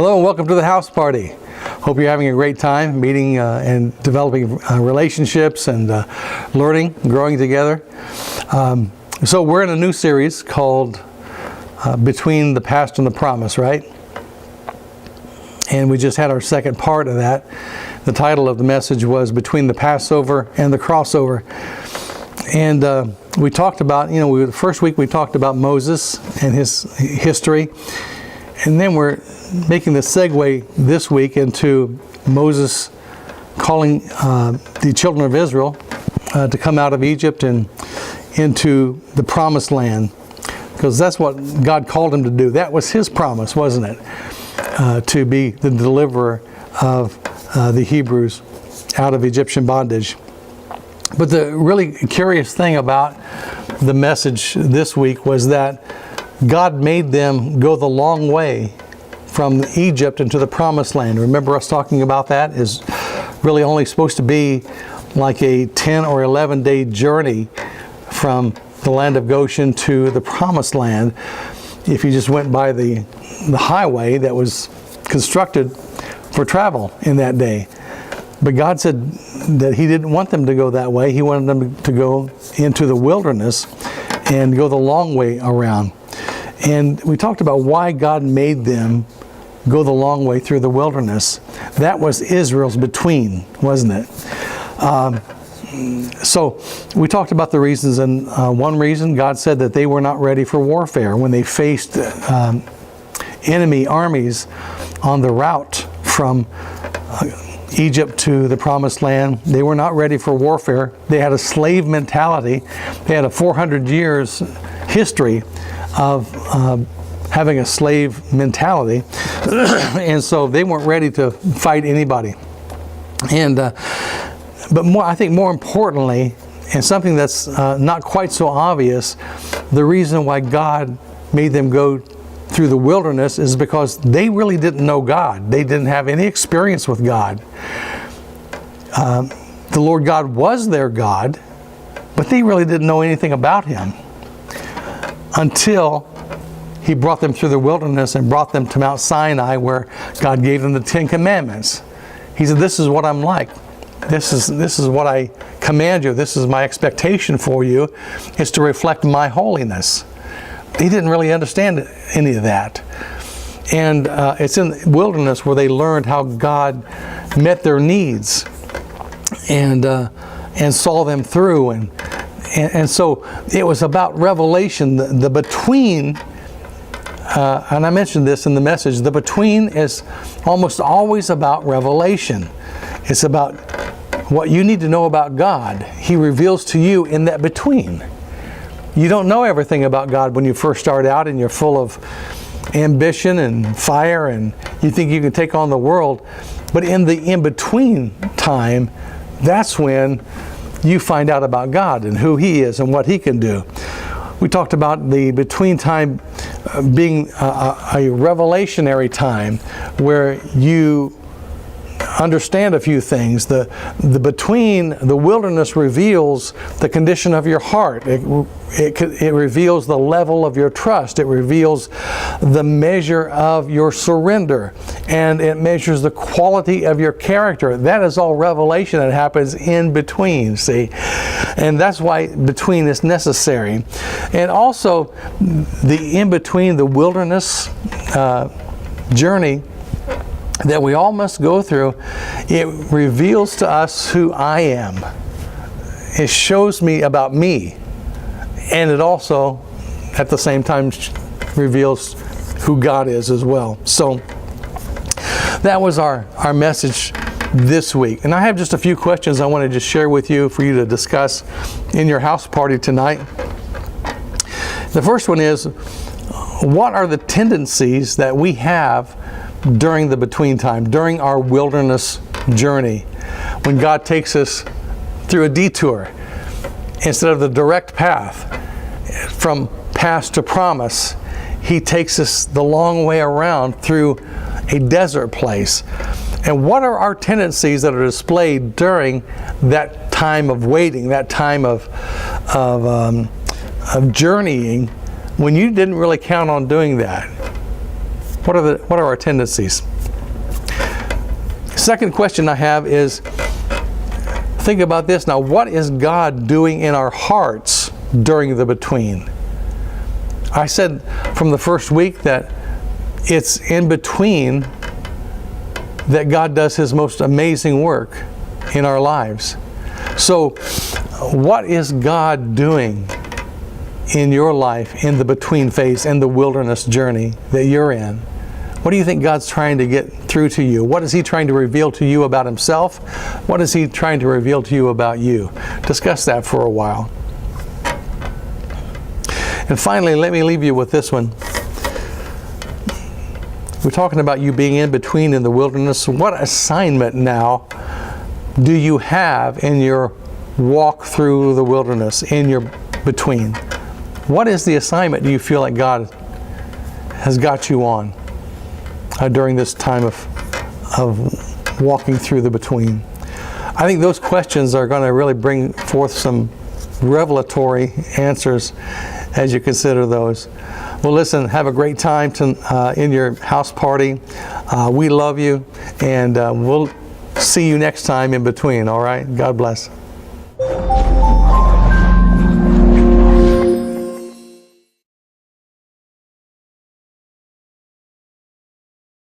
Hello and welcome to the house party. Hope you're having a great time meeting and developing relationships and learning, growing together. So we're in a new series called Between the Past and the Promise, right? And we just had our second part of that. The title of the message was Between the Passover and the Crossover. And we talked about, the first week we talked about Moses and his history. And then we're making the segue this week into Moses calling the children of Israel to come out of Egypt and into the promised land. Because that's what God called him to do. That was his promise, wasn't it? To be the deliverer of the Hebrews out of Egyptian bondage. But the really curious thing about the message this week was that God made them go the long way from Egypt into the promised land. Remember us talking about that? Is really only supposed to be like a 10 or 11 day journey from the land of Goshen to the promised land if you just went by the highway that was constructed for travel in that day. But God said that he didn't want them to go that way. He wanted them to go into the wilderness and go the long way around. And we talked about why God made them go the long way through the wilderness. That was Israel's between, wasn't it? So we talked about the reasons, and one reason, God said that they were not ready for warfare when they faced enemy armies on the route from Egypt to the promised land. They were not ready for warfare. They had a slave mentality. They had a 400 years history of having a slave mentality, and so they weren't ready to fight anybody. And but I think more importantly, and something that's not quite so obvious, the reason why God made them go through the wilderness is because they really didn't know God. They didn't have any experience with God. The Lord God was their God, but they really didn't know anything about Him until He brought them through the wilderness and brought them to Mount Sinai, where God gave them the 10 Commandments. He said, this is what I'm like. This is what I command you. This is my expectation for you, is to reflect my holiness. He didn't really understand any of that. And it's in the wilderness where they learned how God met their needs and saw them through. And so it was about revelation. The between, and I mentioned this in the message, the between is almost always about revelation. It's about what you need to know about God. He reveals to you in that between. You don't know everything about God when you first start out and you're full of ambition and fire and you think you can take on the world. But in the in-between time, that's when you find out about God and who He is and what He can do. We talked about the between time being a revelationary time where you understand a few things. The between, the wilderness reveals the condition of your heart. It reveals the level of your trust. It reveals the measure of your surrender. And it measures the quality of your character. That is all revelation that happens in between, see? And that's why between is necessary. And also, the in-between, the wilderness journey that we all must go through, it reveals to us who I am. It shows me about me. And it also, at the same time, reveals who God is as well. So, that was our message this week. And I have just a few questions I want to just share with you for you to discuss in your house party tonight. The first one is, what are the tendencies that we have during the between time, during our wilderness journey, when God takes us through a detour instead of the direct path from past to promise? He takes us the long way around through a desert place. And what are our tendencies that are displayed during that time of waiting, that time of journeying, when you didn't really count on doing that? What are our tendencies? Second question I have is, think about this now. What is God doing in our hearts during the between? I said from the first week that it's in between that God does His most amazing work in our lives. So, what is God doing in your life in the between phase, in the wilderness journey that you're in? What do you think God's trying to get through to you? What is He trying to reveal to you about Himself? What is He trying to reveal to you about you? Discuss that for a while. And finally, let me leave you with this one. We're talking about you being in between in the wilderness. What assignment now do you have in your walk through the wilderness, in your between? What is the assignment do you feel like God has got you on during this time of walking through the between? I think those questions are going to really bring forth some revelatory answers as you consider those. Well, listen, have a great time in your house party. We love you, and we'll see you next time in between, all right? God bless.